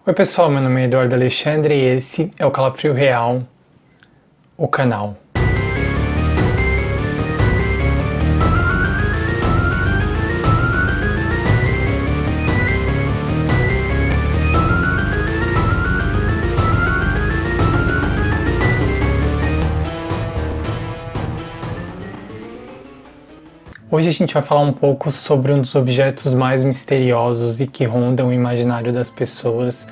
Oi pessoal, meu nome é Eduardo Alexandre e esse é o Calafrio Real, o canal. Hoje a gente vai falar um pouco sobre um dos objetos mais misteriosos e que rondam o imaginário das pessoas,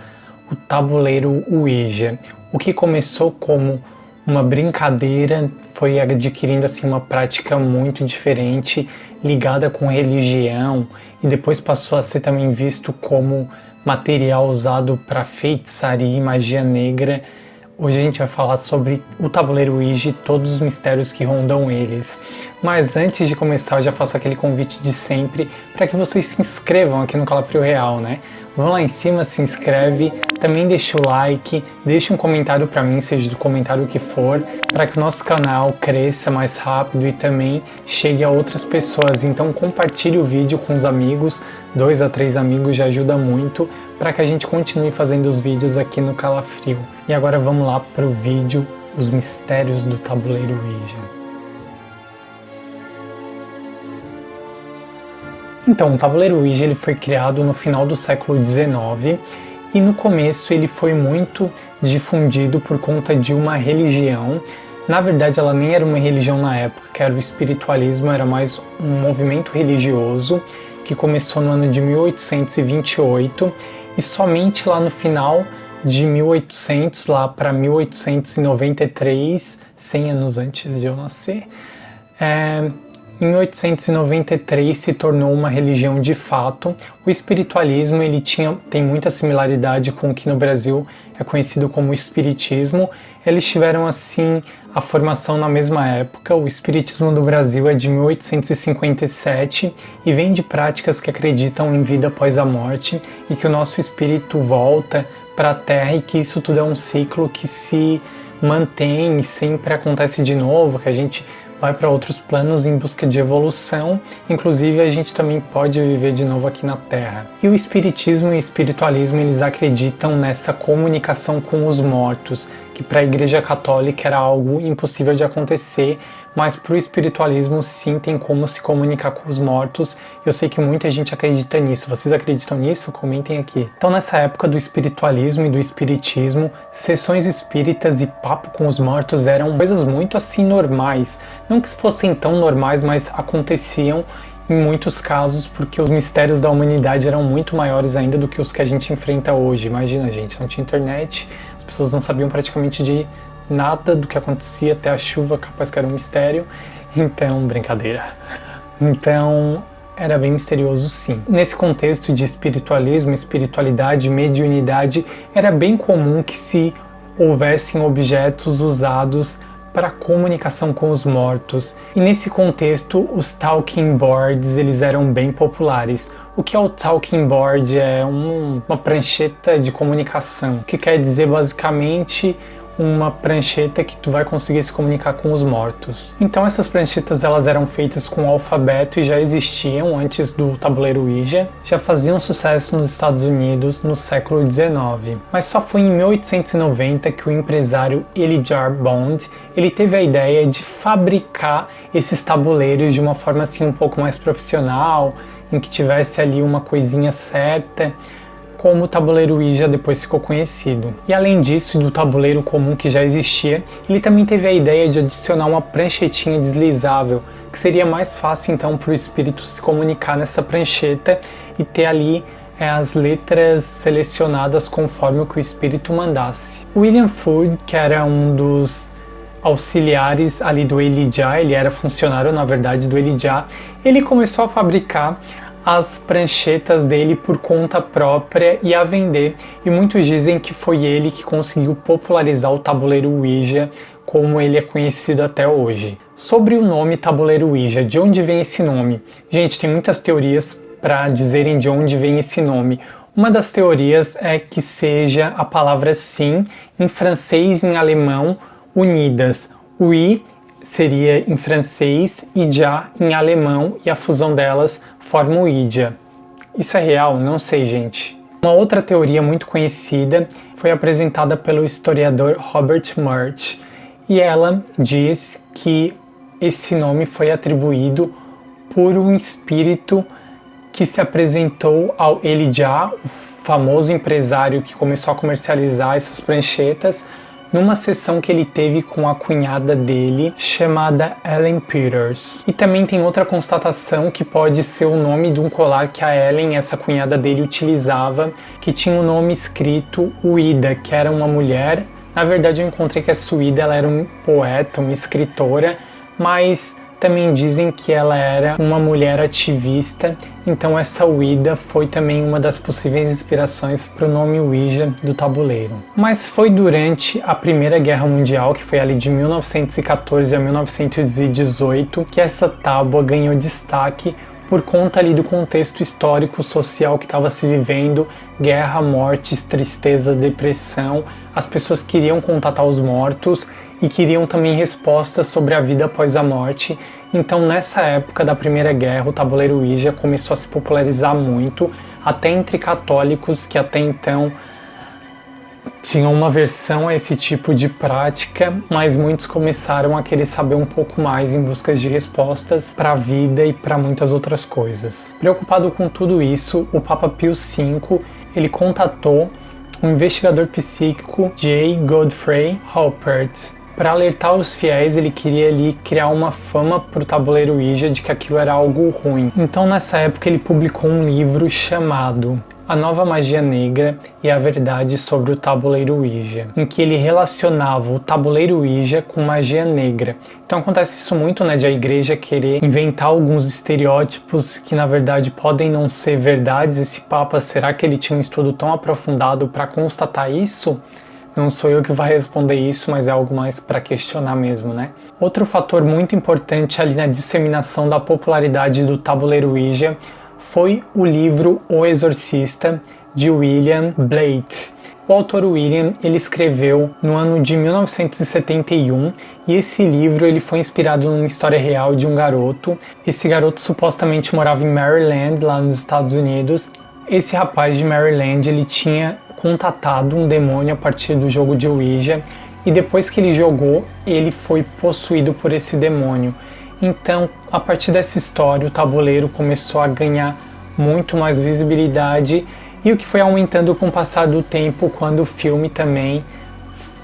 o tabuleiro Ouija. O que começou como uma brincadeira foi adquirindo assim uma prática muito diferente, ligada com religião, e depois passou a ser também visto como material usado para feitiçaria e magia negra. Hoje a gente vai falar sobre o tabuleiro Ouija e todos os mistérios que rondam eles. Mas antes de começar, eu já faço aquele convite de sempre para que vocês se inscrevam aqui no Calafrio Real, né? Vão lá em cima, se inscreve, também deixa o like, deixa um comentário para mim, seja do comentário que for, para que o nosso canal cresça mais rápido e também chegue a outras pessoas. Então compartilhe o vídeo com os amigos, 2 a 3 amigos já ajuda muito para que a gente continue fazendo os vídeos aqui no Calafrio. E agora vamos lá para o vídeo, os mistérios do tabuleiro Ouija. Então, o tabuleiro Ouija ele foi criado no final do século XIX e no começo ele foi muito difundido por conta de uma religião. Na verdade, ela nem era uma religião na época, que era o espiritualismo, era mais um movimento religioso que começou no ano de 1828 e somente lá no final de 1800, lá para 1893, 100 anos antes de eu nascer, em 1893 se tornou uma religião de fato. O espiritualismo ele tem muita similaridade com o que no Brasil é conhecido como espiritismo. Eles tiveram assim a formação na mesma época. O espiritismo do Brasil é de 1857 e vem de práticas que acreditam em vida após a morte e que o nosso espírito volta para a Terra e que isso tudo é um ciclo que se mantém e sempre acontece de novo, que a gente vai para outros planos em busca de evolução, inclusive a gente também pode viver de novo aqui na Terra. E o espiritismo e o espiritualismo, eles acreditam nessa comunicação com os mortos, que para a Igreja Católica era algo impossível de acontecer, mas para o espiritualismo sim tem como se comunicar com os mortos. Eu sei que muita gente acredita nisso. Vocês acreditam nisso? Comentem aqui. Então nessa época do espiritualismo e do espiritismo, sessões espíritas e papo com os mortos eram coisas muito assim normais. Não que fossem tão normais, mas aconteciam em muitos casos porque os mistérios da humanidade eram muito maiores ainda do que os que a gente enfrenta hoje. Imagina, gente, não tinha internet, as pessoas não sabiam praticamente de nada do que acontecia, até a chuva capaz que era um mistério. Então, brincadeira. Então, era bem misterioso sim. Nesse contexto de espiritualismo, espiritualidade, mediunidade, era bem comum que se houvessem objetos usados para comunicação com os mortos. E nesse contexto, os talking boards eles eram bem populares. O que é o talking board? É uma prancheta de comunicação, que quer dizer basicamente uma prancheta que tu vai conseguir se comunicar com os mortos. Então essas pranchetas elas eram feitas com alfabeto e já existiam antes do tabuleiro Ouija, já faziam sucesso nos Estados Unidos no século XIX. Mas só foi em 1890 que o empresário Elijah Bond ele teve a ideia de fabricar esses tabuleiros de uma forma assim um pouco mais profissional, em que tivesse ali uma coisinha certa, como o tabuleiro Ouija depois ficou conhecido. E além disso, do tabuleiro comum que já existia, ele também teve a ideia de adicionar uma pranchetinha deslizável, que seria mais fácil então para o espírito se comunicar nessa prancheta e ter ali as letras selecionadas conforme o que o espírito mandasse. William Ford, que era um dos auxiliares ali do Elijah, ele era funcionário na verdade do Elijah, ele começou a fabricar as pranchetas dele por conta própria e a vender, e muitos dizem que foi ele que conseguiu popularizar o tabuleiro Ouija como ele é conhecido até hoje. Sobre o nome tabuleiro Ouija, de onde vem esse nome? Gente, tem muitas teorias para dizerem de onde vem esse nome. Uma das teorias é que seja a palavra sim em francês e em alemão unidas. O I seria em francês e já em alemão, e a fusão delas forma o Ouija. Isso é real? Não sei, gente. Uma outra teoria muito conhecida foi apresentada pelo historiador Robert Murch, e ela diz que esse nome foi atribuído por um espírito que se apresentou ao Elijah, o famoso empresário que começou a comercializar essas pranchetas, numa sessão que ele teve com a cunhada dele, chamada Ellen Peters. E também tem outra constatação que pode ser o nome de um colar que a Ellen, essa cunhada dele, utilizava, que tinha o nome escrito Uida, que era uma mulher. Na verdade eu encontrei que essa Uida ela era um poeta, uma escritora, mas também dizem que ela era uma mulher ativista, então essa Ouija foi também uma das possíveis inspirações para o nome Ouija do tabuleiro. Mas foi durante a Primeira Guerra Mundial, que foi ali de 1914 a 1918, que essa tábua ganhou destaque por conta ali do contexto histórico social que estava se vivendo, guerra, mortes, tristeza, depressão. As pessoas queriam contatar os mortos e queriam também respostas sobre a vida após a morte. Então nessa época da Primeira Guerra o tabuleiro Ouija começou a se popularizar muito, até entre católicos que até então tinham uma aversão a esse tipo de prática, mas muitos começaram a querer saber um pouco mais em busca de respostas para a vida e para muitas outras coisas. Preocupado com tudo isso, o Papa Pio V ele contatou um investigador psíquico, J. Godfrey Halpert. Para alertar os fiéis, ele queria ali criar uma fama para o tabuleiro Ouija de que aquilo era algo ruim. Então nessa época ele publicou um livro chamado A Nova Magia Negra e a Verdade sobre o Tabuleiro Ouija, em que ele relacionava o tabuleiro Ouija com magia negra. Então acontece isso muito, né, de a igreja querer inventar alguns estereótipos que na verdade podem não ser verdades. Esse Papa, será que ele tinha um estudo tão aprofundado para constatar isso? Não sou eu que vai responder isso, mas é algo mais para questionar mesmo, né? Outro fator muito importante ali na disseminação da popularidade do tabuleiro Ouija foi o livro O Exorcista, de William Blake. O autor William, ele escreveu no ano de 1971 e esse livro ele foi inspirado numa história real de um garoto. Esse garoto supostamente morava em Maryland, lá nos Estados Unidos. Esse rapaz de Maryland, ele tinha contatado um demônio a partir do jogo de Ouija e depois que ele jogou, ele foi possuído por esse demônio. Então, a partir dessa história, o tabuleiro começou a ganhar muito mais visibilidade e o que foi aumentando com o passar do tempo quando o filme também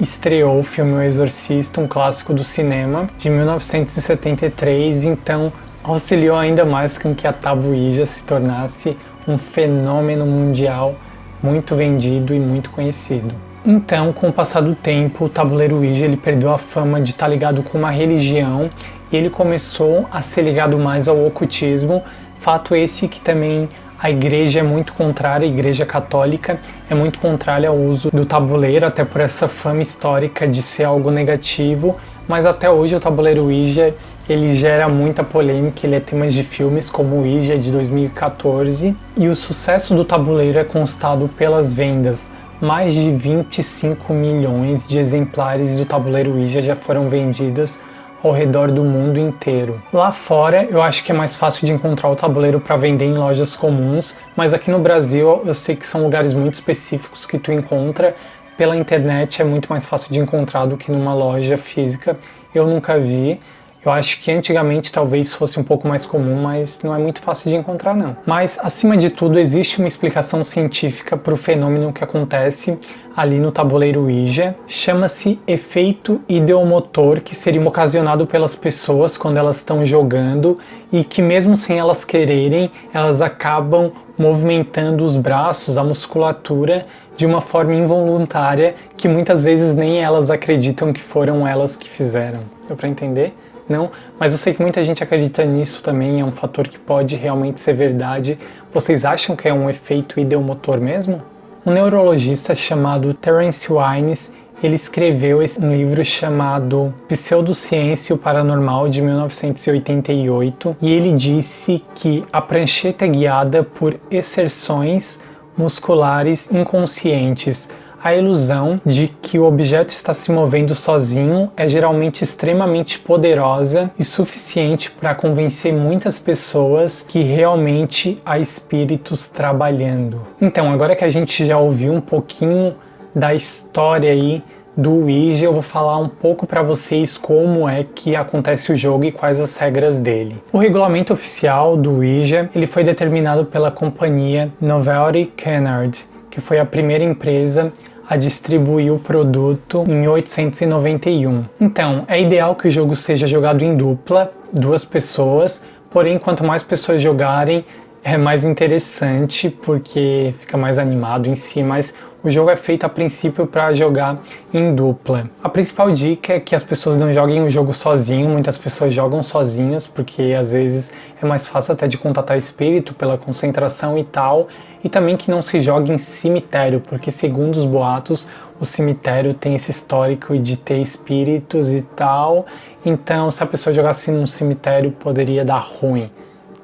estreou, o filme O Exorcista, um clássico do cinema de 1973, então auxiliou ainda mais com que a tábua Ouija se tornasse um fenômeno mundial muito vendido e muito conhecido. Então, com o passar do tempo, o tabuleiro Ouija ele perdeu a fama de estar ligado com uma religião e ele começou a ser ligado mais ao ocultismo, fato esse que também a igreja é muito contrária, a igreja católica é muito contrária ao uso do tabuleiro, até por essa fama histórica de ser algo negativo, mas até hoje o tabuleiro Ouija ele gera muita polêmica, ele é tema de filmes como o Ouija de 2014 e o sucesso do tabuleiro é constado pelas vendas. Mais de 25 milhões de exemplares do tabuleiro Ouija já foram vendidas ao redor do mundo inteiro. Lá fora eu acho que é mais fácil de encontrar o tabuleiro para vender em lojas comuns, mas aqui no Brasil eu sei que são lugares muito específicos que tu encontra. Pela internet é muito mais fácil de encontrar do que numa loja física. Eu nunca vi. Eu acho que antigamente talvez fosse um pouco mais comum, mas não é muito fácil de encontrar não. Mas, acima de tudo, existe uma explicação científica para o fenômeno que acontece ali no tabuleiro Ouija. Chama-se efeito ideomotor, que seria ocasionado pelas pessoas quando elas estão jogando e que mesmo sem elas quererem, elas acabam movimentando os braços, a musculatura, de uma forma involuntária que muitas vezes nem elas acreditam que foram elas que fizeram. Deu para entender? Não, mas eu sei que muita gente acredita nisso também, é um fator que pode realmente ser verdade. Vocês acham que é um efeito ideomotor mesmo? Um neurologista chamado Terence Wines, ele escreveu um livro chamado Pseudociência e o Paranormal, de 1988, e ele disse que a prancheta é guiada por exerções musculares inconscientes. A ilusão de que o objeto está se movendo sozinho é geralmente extremamente poderosa e suficiente para convencer muitas pessoas que realmente há espíritos trabalhando. Então, agora que a gente já ouviu um pouquinho da história aí do Ouija, eu vou falar um pouco para vocês como é que acontece o jogo e quais as regras dele. O regulamento oficial do Ouija, ele foi determinado pela companhia Novelty Kennard, que foi a primeira empresa a distribuir o produto em 1891. Então, é ideal que o jogo seja jogado em dupla, 2 pessoas, porém quanto mais pessoas jogarem, é mais interessante porque fica mais animado em si, mas o jogo é feito a princípio para jogar em dupla. A principal dica é que as pessoas não joguem o jogo sozinho, muitas pessoas jogam sozinhas porque às vezes é mais fácil até de contatar espírito pela concentração e tal, e também que não se jogue em cemitério, porque segundo os boatos, o cemitério tem esse histórico de ter espíritos e tal, então se a pessoa jogasse num cemitério poderia dar ruim.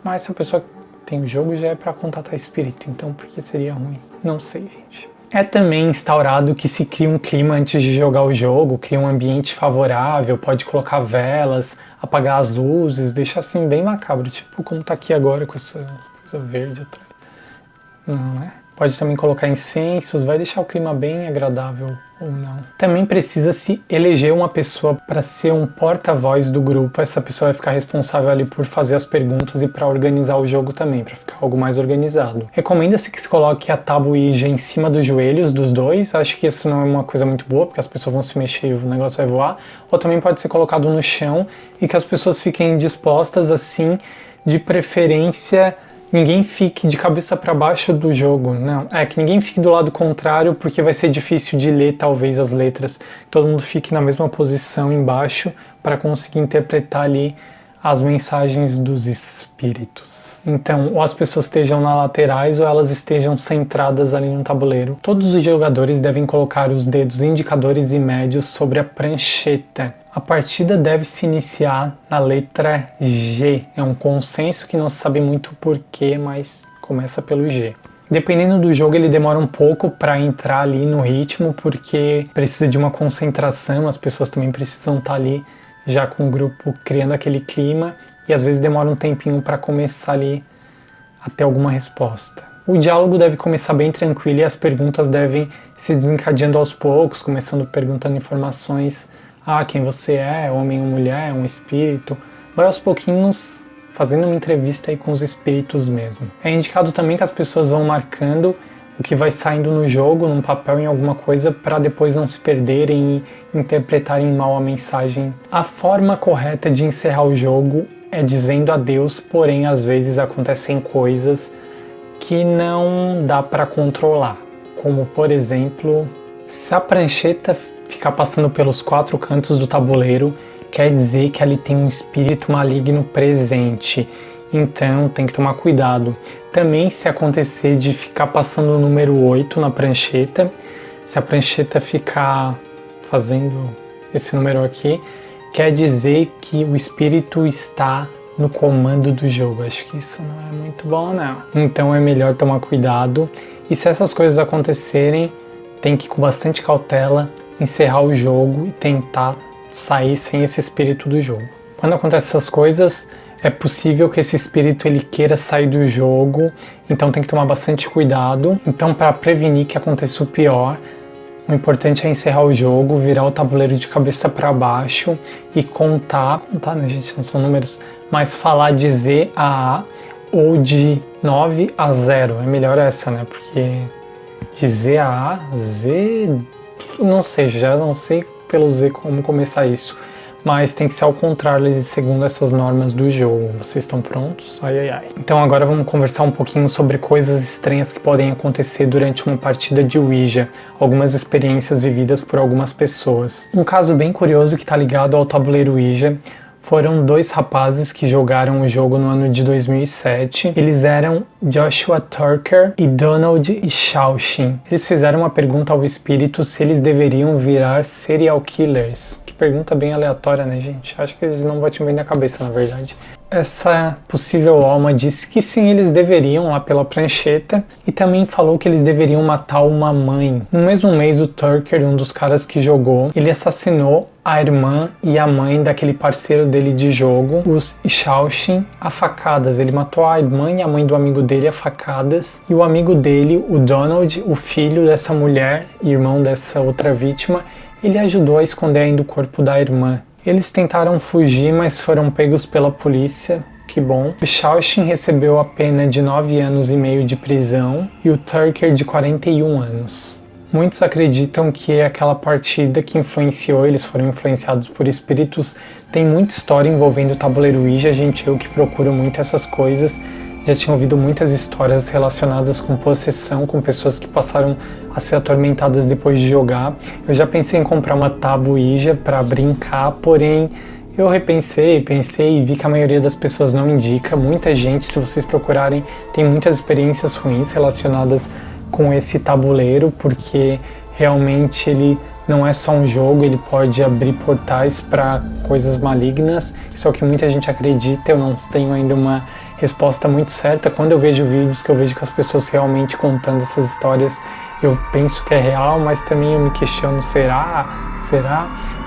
Mas se a pessoa tem o jogo já é para contatar espírito, então por que seria ruim? Não sei, gente. É também instaurado que se cria um clima antes de jogar o jogo, cria um ambiente favorável, pode colocar velas, apagar as luzes, deixar assim bem macabro, tipo como tá aqui agora com essa coisa verde atrás. Não é? Pode também colocar incensos, vai deixar o clima bem agradável ou não. Também precisa-se eleger uma pessoa para ser um porta-voz do grupo. Essa pessoa vai ficar responsável ali por fazer as perguntas e para organizar o jogo também, para ficar algo mais organizado. Recomenda-se que se coloque a tábua Ouija em cima dos joelhos dos dois. Acho que isso não é uma coisa muito boa, porque as pessoas vão se mexer e o negócio vai voar. Ou também pode ser colocado no chão e que as pessoas fiquem dispostas assim, de preferência. Ninguém fique de cabeça para baixo do jogo, não. É que ninguém fique do lado contrário porque vai ser difícil de ler talvez as letras. Todo mundo fique na mesma posição embaixo para conseguir interpretar ali as mensagens dos espíritos. Então, ou as pessoas estejam nas laterais ou elas estejam centradas ali no tabuleiro. Todos os jogadores devem colocar os dedos indicadores e médios sobre a prancheta. A partida deve se iniciar na letra G. É um consenso que não se sabe muito porquê, mas começa pelo G. Dependendo do jogo, ele demora um pouco para entrar ali no ritmo, porque precisa de uma concentração, as pessoas também precisam estar ali já com o grupo criando aquele clima, e às vezes demora um tempinho para começar ali a ter alguma resposta. O diálogo deve começar bem tranquilo e as perguntas devem se desencadeando aos poucos, começando perguntando informações. Quem você é, homem ou mulher, um espírito. Vai aos pouquinhos fazendo uma entrevista aí com os espíritos mesmo. É indicado também que as pessoas vão marcando o que vai saindo no jogo, num papel, em alguma coisa, para depois não se perderem e interpretarem mal a mensagem. A forma correta de encerrar o jogo é dizendo adeus, porém às vezes acontecem coisas que não dá para controlar. Como, por exemplo, se a prancheta ficar passando pelos 4 cantos do tabuleiro, quer dizer que ali tem um espírito maligno presente. Então tem que tomar cuidado. Também se acontecer de ficar passando o número 8 na prancheta, se a prancheta ficar fazendo esse número aqui, quer dizer que o espírito está no comando do jogo. Acho que isso não é muito bom, não. Então é melhor tomar cuidado. E se essas coisas acontecerem, tem que ir com bastante cautela encerrar o jogo e tentar sair sem esse espírito do jogo. Quando acontecem essas coisas, é possível que esse espírito ele queira sair do jogo, então tem que tomar bastante cuidado. Então, para prevenir que aconteça o pior, o importante é encerrar o jogo, virar o tabuleiro de cabeça para baixo e contar, né, gente, não são números, mas falar de Z a A ou de 9 a 0. É melhor essa, né? Porque de Z a A, Z... não sei, já não sei pelo Z como começar isso, mas tem que ser ao contrário, segundo essas normas do jogo. Vocês estão prontos? Ai, ai, ai. Então agora vamos conversar um pouquinho sobre coisas estranhas que podem acontecer durante uma partida de Ouija, algumas experiências vividas por algumas pessoas. Um caso bem curioso que está ligado ao tabuleiro Ouija foram 2 rapazes que jogaram o jogo no ano de 2007. Eles eram Joshua Tucker e Donald Shaushin. Eles fizeram uma pergunta ao espírito se eles deveriam virar serial killers. Que pergunta bem aleatória, né, gente? Acho que eles não batem bem na cabeça, na verdade. essa possível alma disse que sim, eles deveriam lá pela prancheta, e também falou que eles deveriam matar uma mãe. No mesmo mês, o Tucker, um dos caras que jogou, ele assassinou a irmã e a mãe daquele parceiro dele de jogo, os Ishaushin, a facadas. Ele matou a irmã e a mãe do amigo dele a facadas, e o amigo dele, o Donald, o filho dessa mulher, irmão dessa outra vítima, ele ajudou a esconder ainda o corpo da irmã. Eles tentaram fugir, mas foram pegos pela polícia. Que bom. O Shaoshin recebeu a pena de 9 anos e meio de prisão e o Tucker de 41 anos. Muitos acreditam que é aquela partida que influenciou, eles foram influenciados por espíritos. Tem muita história envolvendo o tabuleiro Ouija, gente, eu que procuro muito essas coisas. Já tinha ouvido muitas histórias relacionadas com possessão, com pessoas que passaram a ser atormentadas depois de jogar. Eu já pensei em comprar uma tábua Ouija para brincar, porém eu pensei e vi que a maioria das pessoas não indica. Muita gente, se vocês procurarem, tem muitas experiências ruins relacionadas com esse tabuleiro, porque realmente ele não é só um jogo, ele pode abrir portais para coisas malignas. Isso é o que muita gente acredita, eu não tenho ainda uma resposta muito certa. Quando eu vejo vídeos que eu vejo com as pessoas realmente contando essas histórias, eu penso que é real, mas também eu me questiono, será?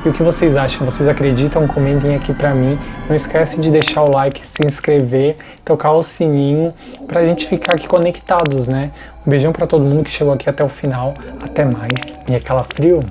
E o que vocês acham? Vocês acreditam? Comentem aqui pra mim. Não esquece de deixar o like, se inscrever, tocar o sininho pra gente ficar aqui conectados, né? Um beijão pra todo mundo que chegou aqui até o final. Até mais. E aquela frio?